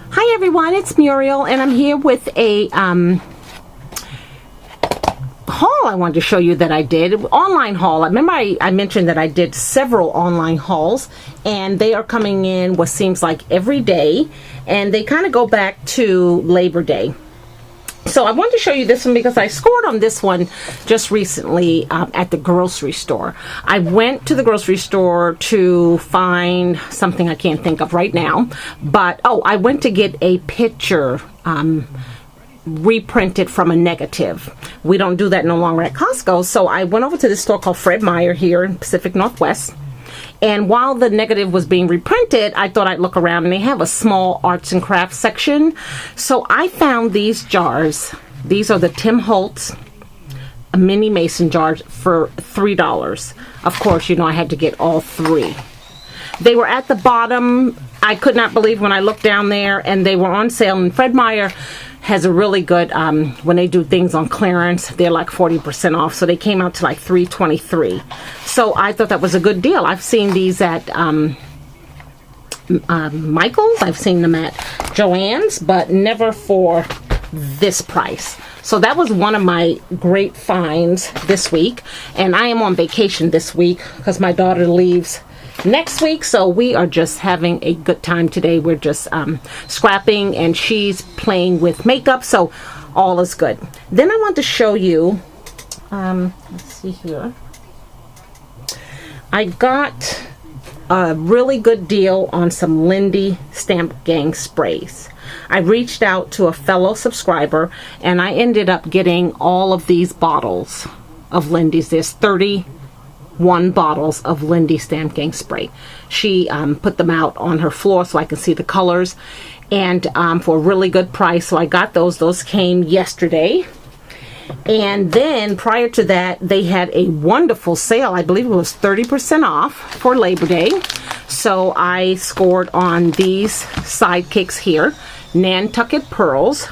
Hi everyone, it's Muriel and I'm here with a haul I wanted to show you that I did. Online haul. Remember I mentioned that I did several online hauls and they are coming in what seems like every day, and they kind of go back to Labor Day. So I wanted to show you this one because I scored on this one just recently at the grocery store. I went to the grocery store to find something I can't think of right now, but I went to get a picture reprinted from a negative. We don't do that no longer at Costco, so I went over to this store called Fred Meyer here in Pacific Northwest. And while the negative was being reprinted, I thought I'd look around, and they have a small arts and crafts section. So I found these jars. These are the Tim Holtz mini mason jars for $3. Of course, you know I had to get all three. They were at the bottom. I could not believe when I looked down there, and they were on sale. And Fred Meyer has a really good, when they do things on clearance, they're like 40% off. So they came out to like $3.23. So I thought that was a good deal. I've seen these at Michael's. I've seen them at Joann's, but never for this price. So that was one of my great finds this week. And I am on vacation this week because my daughter leaves next week, so we are just having a good time today. We're just scrapping, and she's playing with makeup, so all is good. Then I want to show you, let's see here, I got a really good deal on some Lindy Stamp Gang sprays. I reached out to a fellow subscriber, and I ended up getting all of these bottles of Lindy's. There's 31 bottles of Lindy Stamp Gang spray. She put them out on her floor so I can see the colors, and for a really good price. So I got those. Those came yesterday. And then prior to that, they had a wonderful sale. I believe it was 30% off for Labor Day. So I scored on these sidekicks here. Nantucket Pearls,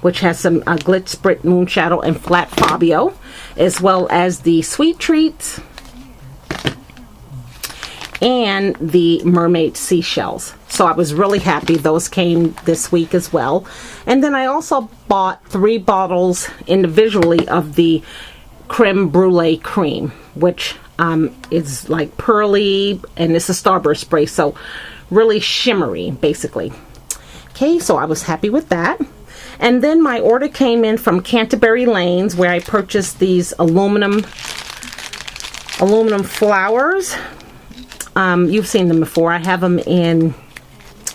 which has some Glitz Sprit Moonshadow and Flat Fabio, as well as the Sweet Treats and the Mermaid Seashells. So I was really happy those came this week as well. And then I also bought 3 bottles individually of the Creme Brulee cream, which is like pearly, and it's a starburst spray, so really shimmery basically. Okay, so I was happy with that. And then my order came in from Canterbury Lanes, where I purchased these aluminum flowers. You've seen them before. I have them in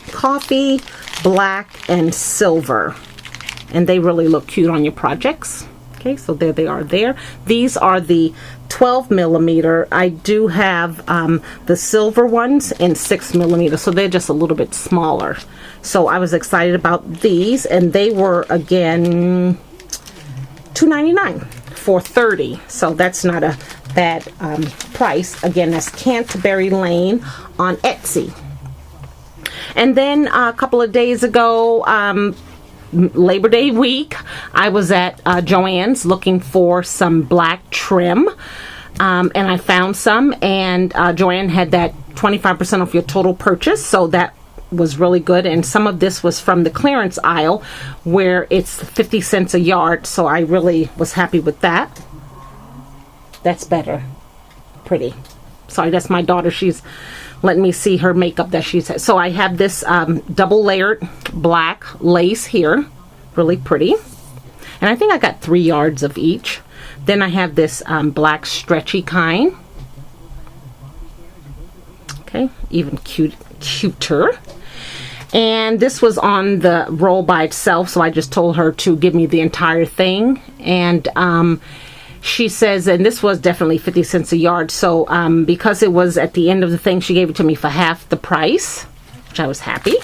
coffee, black, and silver. And they really look cute on your projects. Okay, so there they are there. These are the 12 millimeter. I do have the silver ones in 6 millimeter, so they're just a little bit smaller. So I was excited about these, and they were, again, $2.99 for 30. So that's not a bad price. Again, that's Canterbury Lane on Etsy. And then a couple of days ago, Labor Day week, I was at Joann's looking for some black trim, and I found some, and Joann had that 25% off your total purchase, so that was really good. And some of this was from the clearance aisle, where it's 50 cents a yard, so I really was happy with that. That's better. Pretty. Sorry, that's my daughter. She's letting me see her makeup that she's had. So I have this double layered black lace here. Really pretty. And I think I got 3 yards of each. Then I have this black stretchy kind. Okay, even cuter. And this was on the roll by itself, so I just told her to give me the entire thing. And she says, and this was definitely 50 cents a yard, so because it was at the end of the thing, she gave it to me for half the price, which I was happy.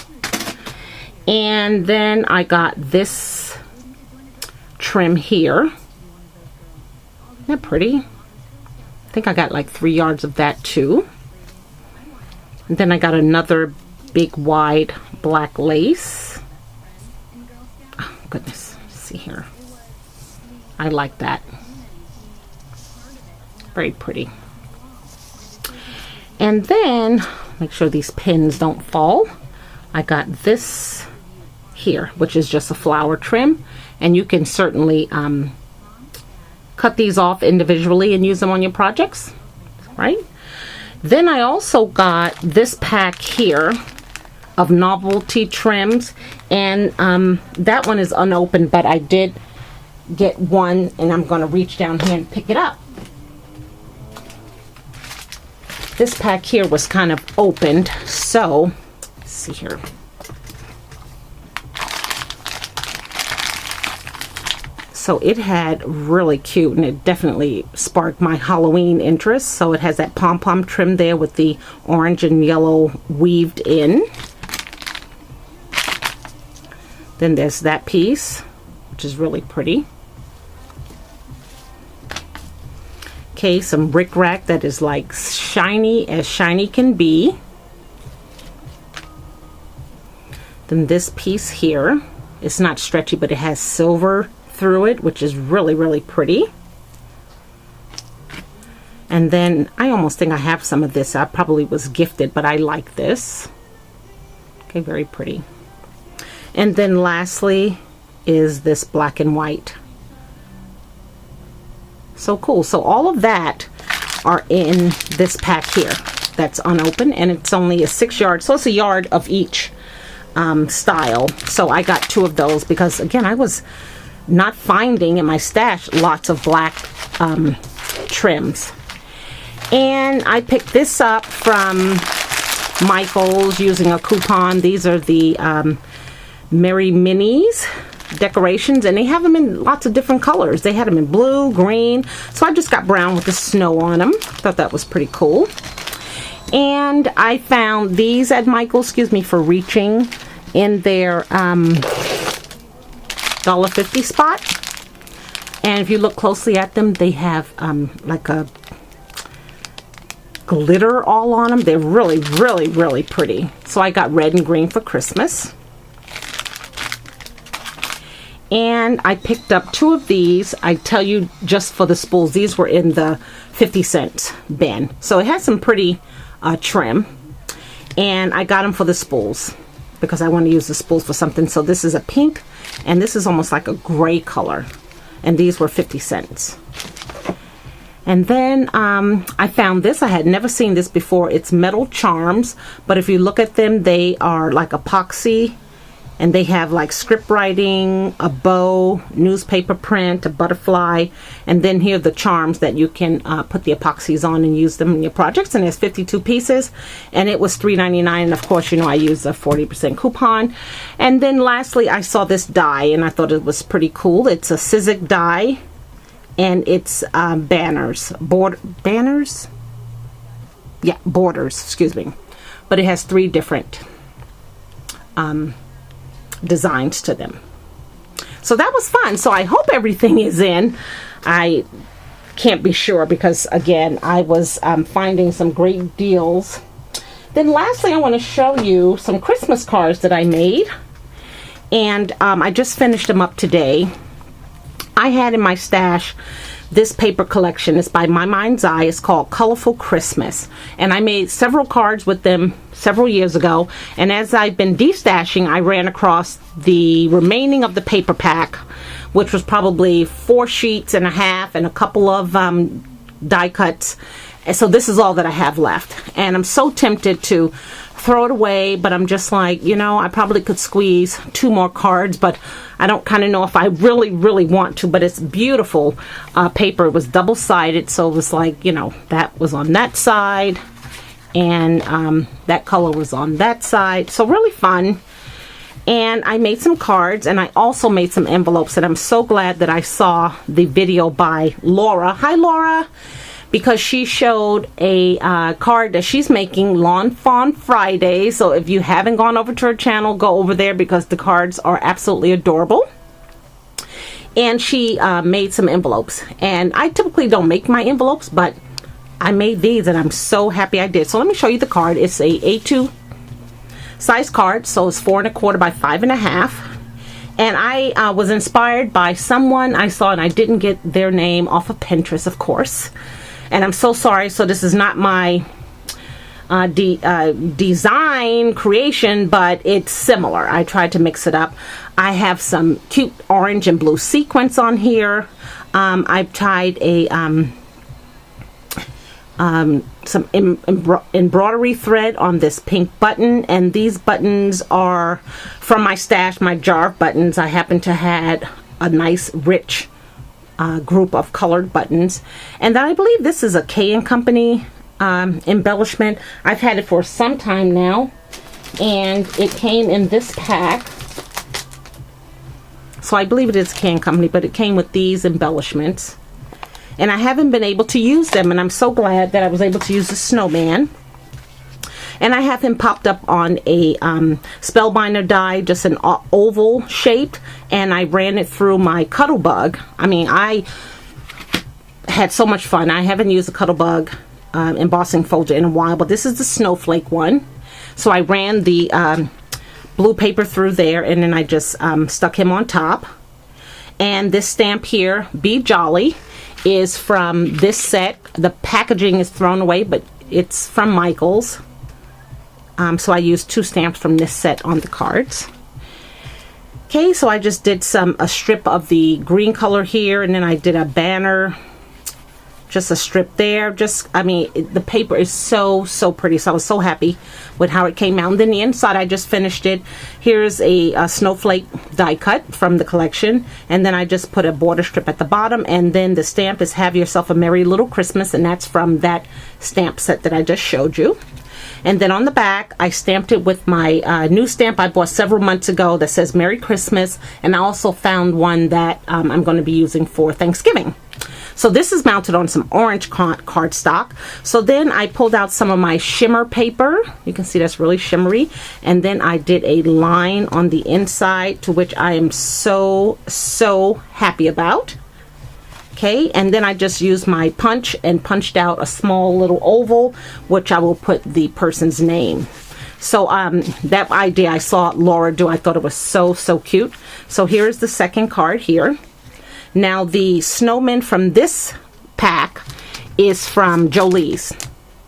And then I got this trim here. Isn't that pretty? I think I got like 3 yards of that too. And then I got another big wide black lace. Oh goodness, let's see here. I like that. Very pretty. And then make sure these pins don't fall. I got this here, which is just a flower trim, and you can certainly cut these off individually and use them on your projects, right? Then I also got this pack here of novelty trims, and that one is unopened, but I did get one, and I'm going to reach down here and pick it up. This pack here was kind of opened, so let's see here. So it had really cute, and it definitely sparked my Halloween interest. So it has that pom-pom trim there with the orange and yellow weaved in. Then there's that piece, which is really pretty. Okay, some rickrack that is like shiny as shiny can be. Then this piece here, it's not stretchy, but it has silver through it, which is really, really pretty. And then I almost think I have some of this. I probably was gifted, but I like this. Okay, very pretty. And then lastly is this black and white. So cool. So all of that are in this pack here that's unopened, and it's only a 6 yard, so it's a yard of each style. So I got 2 of those because, again, I was not finding in my stash lots of black trims. And I picked this up from Michael's using a coupon. These are the Merry Minis decorations, and they have them in lots of different colors. They had them in blue, green, so I just got brown with the snow on them. Thought that was pretty cool. And I found these at Michael's, excuse me for reaching, in their $1.50 spot. And if you look closely at them, they have like a glitter all on them. They're really, really, really pretty. So I got red and green for Christmas. And I picked up 2 of these. I tell you, just for the spools, these were in the 50-cent bin. So it has some pretty trim. And I got them for the spools because I want to use the spools for something. So this is a pink, and this is almost like a gray color. And these were 50 cents. And then I found this. I had never seen this before. It's metal charms, but if you look at them, they are like epoxy, and they have like script writing, a bow, newspaper print, a butterfly, and then here are the charms that you can put the epoxies on and use them in your projects. And there's 52 pieces, and it was $3.99. And of course, you know, I used a 40% coupon. And then lastly, I saw this die, and I thought it was pretty cool. It's a Sizzix die, and it's banners, borders, excuse me. But it has 3 different designs to them. So that was fun. So I hope everything is in. I can't be sure because, again, I was finding some great deals. Then lastly, I want to show you some Christmas cards that I made, and I just finished them up today. I had in my stash this paper collection. It's by My Mind's Eye. It's called Colorful Christmas, and I made several cards with them several years ago, and as I've been destashing, I ran across the remaining of the paper pack, which was probably 4 sheets and a half and a couple of die cuts. And so this is all that I have left, and I'm so tempted to throw it away, but I'm just like, you know, I probably could squeeze 2 more cards, but I don't kind of know if I really, really want to. But it's beautiful paper. It was double-sided, so it was like, you know, that was on that side, and that color was on that side. So really fun. And I made some cards, and I also made some envelopes, and I'm so glad that I saw the video by Laura. Hi, Laura. Because she showed a card that she's making, Lawn Fawn Friday. So if you haven't gone over to her channel, go over there because the cards are absolutely adorable. And she made some envelopes. And I typically don't make my envelopes, but I made these, and I'm so happy I did. So let me show you the card. It's a A2 size card, so it's 4 1/4 by 5 1/2. And I was inspired by someone I saw, and I didn't get their name off of Pinterest, of course. And I'm so sorry. So this is not my design creation, but it's similar. I tried to mix it up. I have some cute orange and blue sequins on here. I've tied a some embroidery thread on this pink button, and these buttons are from my stash, my jar of buttons. I happen to have a nice rich group of colored buttons, and then I believe this is a K & Company embellishment. I've had it for some time now, and it came in this pack, so I believe it is K & Company, but it came with these embellishments. And I haven't been able to use them, and I'm so glad that I was able to use the snowman. And I have him popped up on a spellbinder die, just an oval shaped, and I ran it through my Cuttlebug. I mean, I had so much fun. I haven't used a Cuttlebug embossing folder in a while, but this is the snowflake one. So I ran the blue paper through there, and then I just stuck him on top. And this stamp here, Be Jolly, is from this set. The packaging is thrown away, but it's from Michael's. So I used 2 stamps from this set on the cards. Okay, so I just did a strip of the green color here, and then I did a banner, just a strip there. I mean, the paper is so pretty, so I was so happy with how it came out. And then the inside, I just finished it. Here's a snowflake die cut from the collection, and then I just put a border strip at the bottom, and then the stamp is Have Yourself a Merry Little Christmas, and that's from that stamp set that I just showed you. And then on the back, I stamped it with my new stamp I bought several months ago that says Merry Christmas, and I also found one that I'm going to be using for Thanksgiving. So this is mounted on some orange cardstock. So then I pulled out some of my shimmer paper. You can see that's really shimmery. And then I did a line on the inside, to which I am so happy about. Okay, and then I just used my punch and punched out a small little oval, which I will put the person's name. So that idea I saw Laura do, I thought it was so cute. So here's the second card here. Now the snowman from this pack is from Jolie's.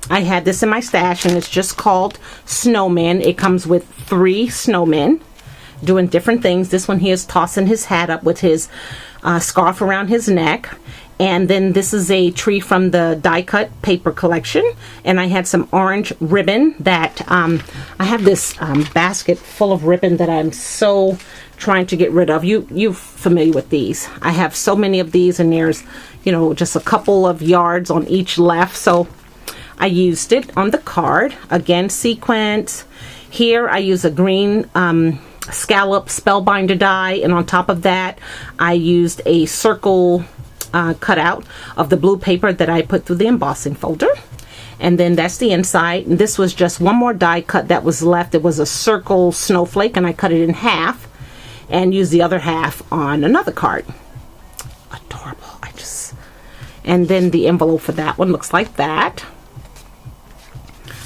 I had this in my stash, and it's just called Snowman. It comes with 3 snowmen doing different things. This one here is tossing his hat up with his scarf around his neck. And then this is a tree from the die cut paper collection, and I had some orange ribbon that I have this basket full of ribbon that I'm so trying to get rid of. You're familiar with these. I have so many of these, and there's, you know, just a couple of yards on each left, so I used it on the card. Again, sequence. Here I use a green scallop spellbinder die, and on top of that I used a circle cutout of the blue paper that I put through the embossing folder. And then that's the inside. And this was just one more die cut that was left. It was a circle snowflake, and I cut it in half and used the other half on another card. Adorable. And then the envelope for that one looks like that.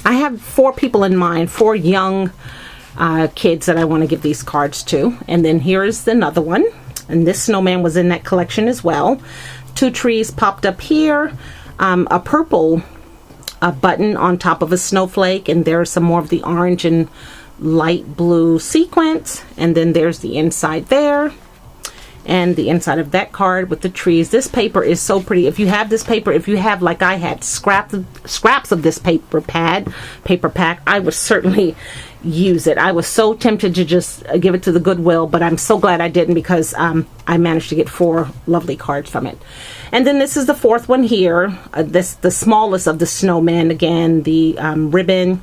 I have 4 people in mind, 4 young kids that I want to give these cards to. And then here is another one, and this snowman was in that collection as well. 2 trees popped up here, a purple button on top of a snowflake, and there's some more of the orange and light blue sequence, and then there's the inside there, and the inside of that card with the trees. This paper is so pretty. If you have this paper, if you have, like I had, scraps of this paper pack, I would certainly use it. I was so tempted to just give it to the Goodwill, but I'm so glad I didn't, because I managed to get 4 lovely cards from it. And then this is the 4th one here. The smallest of the snowmen. Again, the ribbon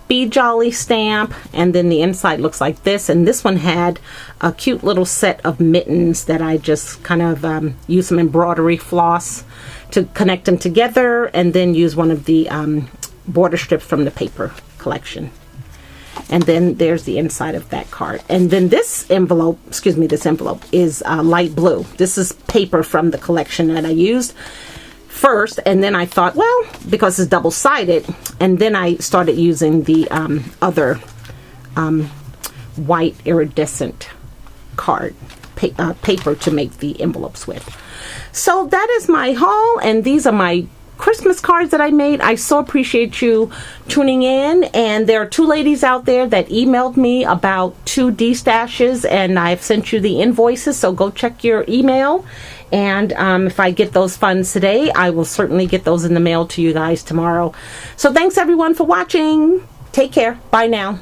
Be Jolly stamp, and then the inside looks like this. And this one had a cute little set of mittens that I just kind of used some embroidery floss to connect them together, and then use one of the border strips from the paper collection. And then there's the inside of that card. And then this envelope is light blue. This is paper from the collection that I used first, and then I thought, well, because it's double-sided, and then I started using the other white iridescent card paper to make the envelopes with. So that is my haul, and these are my Christmas cards that I made. I so appreciate you tuning in. And there are 2 ladies out there that emailed me about 2 D-stashes, and I've sent you the invoices, so go check your email. And if I get those funds today, I will certainly get those in the mail to you guys tomorrow. So thanks everyone for watching. Take care. Bye now.